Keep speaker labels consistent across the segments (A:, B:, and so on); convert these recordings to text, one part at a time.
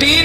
A: 3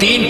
A: 3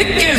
A: 21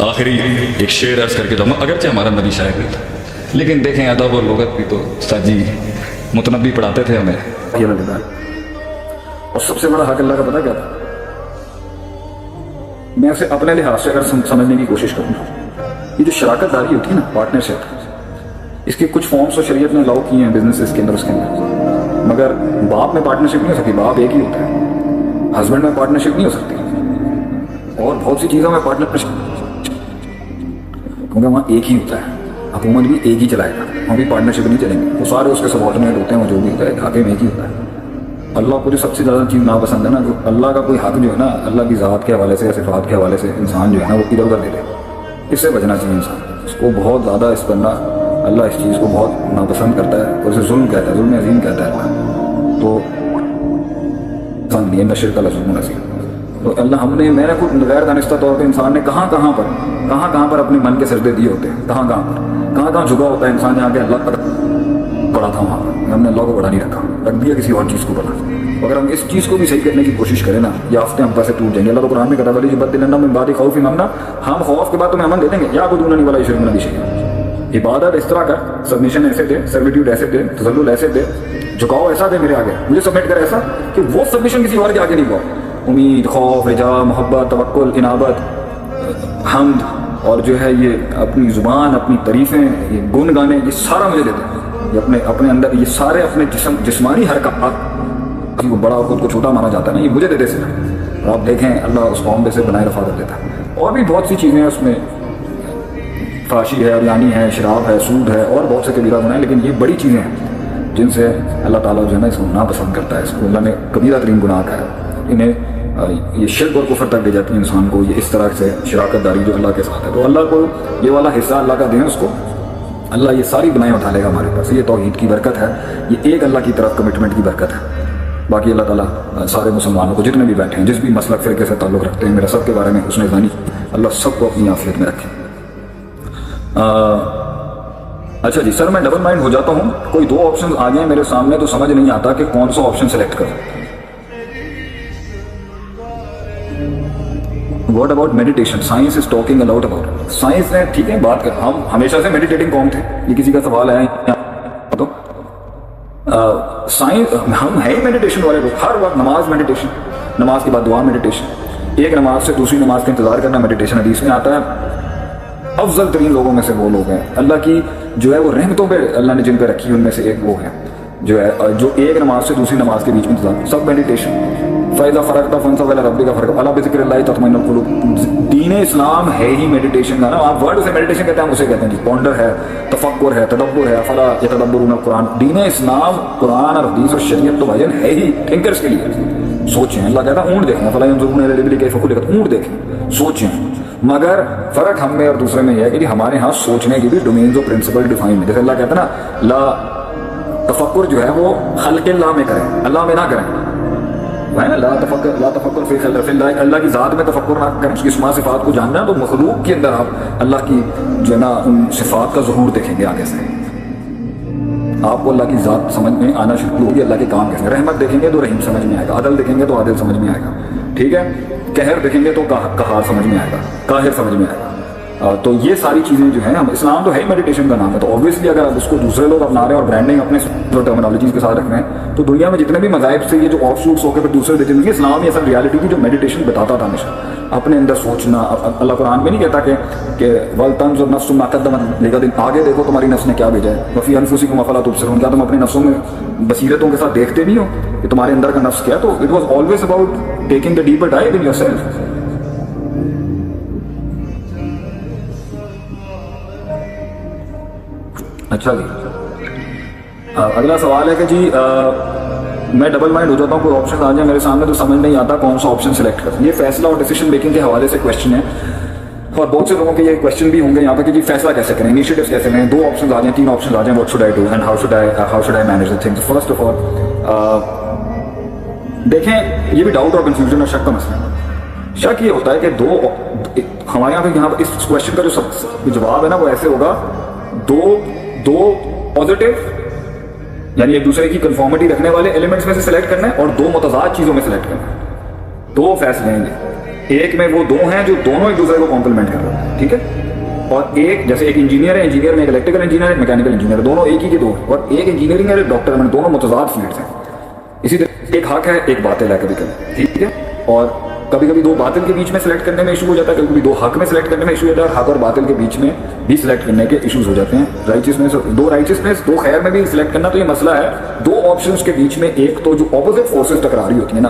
A: آخری ایک شعر عرض کر کے جاؤں گا، اگرچہ ہمارا نبی شاعر نہیں تھا، لیکن دیکھیں ادب اور لغت بھی تو استاد جی متنبی پڑھاتے تھے ہمیں.
B: اور سب سے بڑا حق اللہ کا پتہ کیا تھا؟ میں اسے اپنے لحاظ سے اگر سمجھنے کی کوشش کروں، یہ جو شراکت داری ہوتی ہے نا، پارٹنرشپ، اس کے کچھ فارمز تو شریعت نے الاؤ کیے ہیں بزنس اس کے اندر، مگر باپ میں پارٹنرشپ نہیں ہو سکتی. باپ ایک ہی ہوتا ہے. ہسبینڈ میں پارٹنرشپ نہیں ہو سکتی، اور بہت سی چیزوں میں پارٹنرشپ، کیونکہ وہاں ایک ہی ہوتا ہے. حکومت بھی ایک ہی چلائے گا، وہاں بھی پارٹنرشپ نہیں چلیں گے. وہ سارے اس کے سبارڈینیٹ ہوتے ہیں، وہ جو بھی ہوتا ہے حاکم ایک ہی ہوتا ہے. اللہ کو جو سب سے زیادہ چیز ناپسند ہے نا، جو اللہ کا کوئی حق جو ہے نا، اللہ کی ذات کے حوالے سے یا صفات کے حوالے سے انسان جو ہے نا وہ ادھر ادھر دے دے. اس سے بچنا چاہیے انسان. اس کو بہت زیادہ اس پر نا اللہ اس چیز کو بہت ناپسند کرتا ہے، اور اسے ظلم کہتا ہے، ظلم عظیم کہتا ہے اللہ. تو پسند نہیں ہے نشر کا ظلم عظیم. تو اللہ ہم نے، میں نے خود غیر دانستہ طور پہ انسان نے کہاں کہاں پر اپنے من کے سجدے دیے ہوتے ہیں، کہاں جھکا ہوتا ہے انسان، جہاں کہ اللہ پر پڑا تھا وہاں ہم نے اللہ کو بڑا نہیں رکھ دیا کسی اور چیز کو بڑا. اگر ہم اس چیز کو بھی صحیح کرنے کی کوشش کریں نا، یافتیں ہم سے ٹوٹ جائیں گے. اللہ تو قرآن میں کہتا ہے بدلنا من بعد خوف امنا، ہم خوف کے بعد تمہیں امن دے دیں گے. یا بدون والا یشرکون بی شیئا، عبادت اس طرح کر، سبمیشن ایسے دے، سرویٹیوڈ ایسے دے، تذلل ایسے دے، جھکاؤ ایسا دے میرے آگے، مجھے سبمٹ کر ایسا کہ وہ سبمیشن کسی اور کے آگے نہیں ہوا. امید، خوف، رجا، محبت، توکل، انابت، حمد، اور جو ہے یہ اپنی زبان، اپنی تعریفیں، یہ گن گانے، یہ سارا مجھے دیتے ہیں. یہ اپنے اندر یہ سارے اپنے جسمانی حرکات، کسی کو بڑا اور خود کو چھوٹا مانا جاتا ہے نا، یہ مجھے دیتے سے. اور آپ دیکھیں اللہ اس قوم سے بنائے رفع کر دیتا ہے. اور بھی بہت سی چیزیں ہیں اس میں، فحشی ہے، اریانی ہے، شراب ہے، سود ہے، اور بہت سے کبیرہ گناہ ہیں. لیکن یہ بڑی چیزیں ہیں جن سے اللہ تعالیٰ جو ہے نا اس کو ناپسند کرتا ہے. اس کو اللہ نے کبیرہ ترین گناہ کہا ہے. انہیں یہ شرک اور کفر تک لے جاتی ہے انسان کو، یہ اس طرح سے شراکت داری جو اللہ کے ساتھ ہے. تو اللہ کو یہ والا حصہ اللہ کا دیں، اس کو اللہ یہ ساری بنائیں اٹھا لے گا ہمارے پاس. یہ توحید کی برکت ہے، یہ ایک اللہ کی طرف کمٹمنٹ کی برکت ہے. باقی اللہ تعالیٰ سارے مسلمانوں کو جتنے بھی بیٹھے ہیں، جس بھی مسلک فرقے سے تعلق رکھتے ہیں، میرا سب کے بارے میں حسن ظنی، اللہ سب کو اپنی عافیت میں رکھے. اچھا جی سر، میں ڈبل مائنڈ ہو جاتا ہوں. کوئی دو آپشن آ گئے میرے سامنے تو سمجھ نہیں آتا کہ کون سا آپشن سلیکٹ کروں. What about meditation? Science is talking aloud about. Science نے ٹھیک ہے بات کر، ہم ہمیشہ سے میڈیٹیٹنگ قوم تھے. یہ کسی کا سوال ہے تو سائنس، ہم ہے ہی میڈیٹیشن والے لوگ. ہر وقت نماز میڈیٹیشن، نماز کے بعد دعا میڈیٹیشن، ایک نماز سے دوسری نماز کا انتظار کرنا میڈیٹیشن. حدیث میں آتا ہے افضل ترین لوگوں میں سے وہ لوگ ہیں اللہ کی جو ہے وہ رحمتوں پہ اللہ نے جن پہ رکھی، ان میں سے ایک وہ ہے جو ہے جو ایک نماز سے دوسری نماز کے بیچ میں انتظار. سب میڈیٹیشن. فَإِذَا فَرَغْتَ فَانْصَبْ إِلَىٰ رَبِّكَ فَارْغَب عَلَىٰ بِذِكْرِ اللَّهِ تَطْمَئِنُّ الْقُلُوبُ. دین اسلام ہے ہی میڈیٹیشن کا نا. آپ ورڈ اسے میڈیٹیشن کہتے ہیں، ہم اسے کہتے ہیں جی پونڈر ہے، تفکر ہے، تدبر ہے. فَلَا يَتَدَبَّرُونَ الْقُرْآنَ. دین اسلام قرآن اور حدیث اور شریعت تو بھائی ہے ہی تھنکرس کے لیے. سوچیں، اللہ کہتا ہے اونٹ دیکھیں، فَلَا يَنظُرُونَ إِلَى الْإِبِلِ كَيْفَ خُلِقَتْ. اونٹ دیکھیں، سوچیں. مگر فرق ہم میں اور دوسرے میں یہ ہے کہ ہمارے ہاں سوچنے کی بھی ڈومینز و پرنسپل ڈیفائن ہے. جیسے اللہ کہتا ہے نا لا تفکر جو ہے وہ خلق اللہ میں کریں، اللہ میں نہ کریں. لا تفکر فی خلق اللہ، اللہ کی ذات میں تفکر نہ کریں، اس کی اسماء صفات کو جاننا. تو مخلوق کے اندر آپ اللہ کی جو ہے نا ان صفات کا ظہور دیکھیں گے. آگے سے آپ کو اللہ کی ذات سمجھ میں آنا شروع ہوگی، اللہ کے کام کیسے. رحمت دیکھیں گے تو رحیم سمجھ میں آئے گا، عدل دیکھیں گے تو عادل سمجھ میں آئے گا، ٹھیک ہے. قہر دیکھیں گے تو قہار سمجھ میں آئے گا، قاہر سمجھ میں آئے گا. تو یہ ساری چیزیں جو ہیں، ہم اسلام تو ہے ہی میڈیٹیشن کا نام ہے. تو اوبویسلی اگر آپ اس کو دوسرے لوگ اپنا رہے ہیں اور برانڈنگ اپنے ٹرمینالوجیز کے ساتھ رکھ رہے ہیں، تو دنیا میں جتنے بھی مذاہب سے یہ جو آف شوٹس ہو کے پھر دوسرے دیتے ہیں، اسلام یہ سب ریالٹی کی جو میڈیٹیشن بتاتا تھا ہمیشہ اپنے اندر سوچنا. اللہ قرآن میں نہیں کہتا کہ وَلْتَنظُرْ نَفْسٌ مَا قَدَّمَتْ لِغَدٍ، آگے دیکھو تمہاری نفس نے کیا بھیجا ہے. وَفِي أَنفُسِكُمْ أَفَلَا تُبْصِرُونَ، کیا تم اپنے نفسوں میں بصیرتوں کے ساتھ دیکھتے نہیں ہو کہ تمہارے اندر کا نفس کیا ہے. تو it was always about taking the deeper dive in yourself. اچھا جی اگلا سوال ہے کہ جی میں ڈبل مائنڈ ہو جاتا ہوں، کوئی آپشن آ جائے میرے سامنے تو سمجھ نہیں آتا کون سا آپشن سلیکٹ کریں. یہ فیصلہ اور ڈیسیشن میکنگ کے حوالے سے کویشچن ہے، اور بہت سے لوگوں کے یہ کویشچن بھی ہوں گے یہاں پہ کہ جی فیصلہ کیسے کریں، انیشیٹیوز کیسے لیں. دو آپشن آ جائیں، تین آپشن آ جائیں، what should I do and how should I manage the things. First of all دیکھیں یہ بھی ڈاؤٹ اور کنفیوژن اور شک کا مسئلہ ہے. شک یہ ہوتا ہے کہ دو ہمارے یہاں پہ اس کویشچن کا جو جواب ہے نا وہ ایسے ہوگا، دو پازیٹیو یعنی ایک دوسرے کی کنفارمٹی رکھنے والے ایلیمنٹس میں سے سلیکٹ کرنا ہے، اور دو متضاد چیزوں میں سلیکٹ کرنا ہے. دو فیصلے ہیں ایک میں وہ دو ہیں جو دونوں ایک دوسرے کو کمپلیمنٹ کر رہے ہیں, ٹھیک ہے. اور ایک جیسے ایک انجینئر ہے, انجینئر میں ایک الیکٹریکل انجینئر ہے, میکینیکل انجینئر, دونوں ایک ہی کے دو ہیں. اور ایک انجینئرنگ ہے, ایک ڈاکٹر ہے, دونوں متضاد فیلڈز ہیں. اسی طرح ایک حق ہے ایک باطل ہے کبھی کبھی, ٹھیک ہے. اور کبھی کبھی دو باطل کے بیچ میں سلیکٹ کرنے میں ایشو ہو جاتا ہے, کبھی کبھی دو حق میں سلیکٹ کرنے میں ایشو ہو جاتا ہے, اور حق اور باطل کے بیچ میں بھی سلیکٹ کرنے کے ایشوز ہو جاتے ہیں. رائچسنس, دو رائچسنس دو خیر میں بھی سلیکٹ کرنا تو یہ مسئلہ ہے. دو آپشنس کے بیچ میں ایک تو جو اپوزٹ فورسز ٹکرا رہی ہوتی ہیں نا,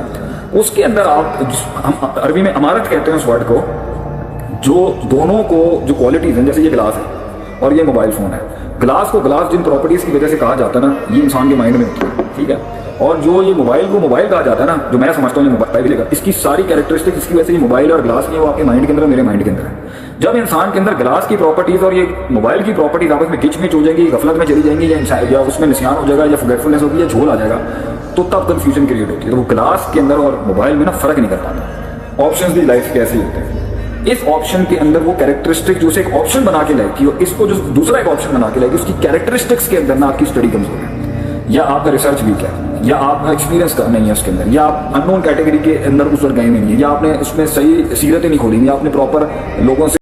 B: اس کے اندر آپ, ہم عربی میں امارت کہتے ہیں اس ورڈ کو, جو دونوں کو جو کوالٹیز ہیں, جیسے یہ گلاس ہے اور یہ موبائل فون ہے. گلاس کو گلاس جن پراپرٹیز کی وجہ سے کہا جاتا ہے نا, یہ انسان کے مائنڈ میں ہوتی ہے, ٹھیک ہے. اور جو یہ موبائل کو موبائل کہا جاتا ہے نا, جو میں سمجھتا ہوں یہ موبائل کا, اس کی ساری کیریکٹرسٹک اس کی وجہ سے یہ موبائل اور گلاس کی وہ آپ کے مائنڈ کے اندر, میرے مائنڈ کے اندر ہے. جب انسان کے اندر گلاس کی پراپرٹیز اور یہ موبائل کی پراپرٹیز آپس میں گچ مچ ہو جائیں گی, غفلت میں چلی جائیں گی, یا اس میں نسیان ہو جائے گا, یا فورگیٹفلنس ہوگی, یا جھول آ جائے گا, تو تب کنفیوژن کریٹ ہوتی ہے. تو وہ گلاس کے اندر اور موبائل میں نا فرق نہیں کر پاتا. آپشنز بھی لائف کے ایسے ہی ہوتے ہیں. اس آپشن کے اندر وہ کیریکٹرسٹک جو اسے ایک آپشن بنا کے لائے گی, اور اس کو جو دوسرا ایک آپشن بنا کے لائے گی, اس کی کیریکٹرسٹکس کے اندر نا آپ کی اسٹڈی کمزور ہے, یا آپ کا ریسرچ ویک ہے, یا آپ کا ایکسپیرینس نہیں ہے اس کے اندر, یا آپ ان نون کیٹیگری کے اندر اس وقت گئے نہیں ہے, یا آپ نے اس میں صحیح سیرتیں نہیں کھولی, یا آپ نے پراپر لوگوں سے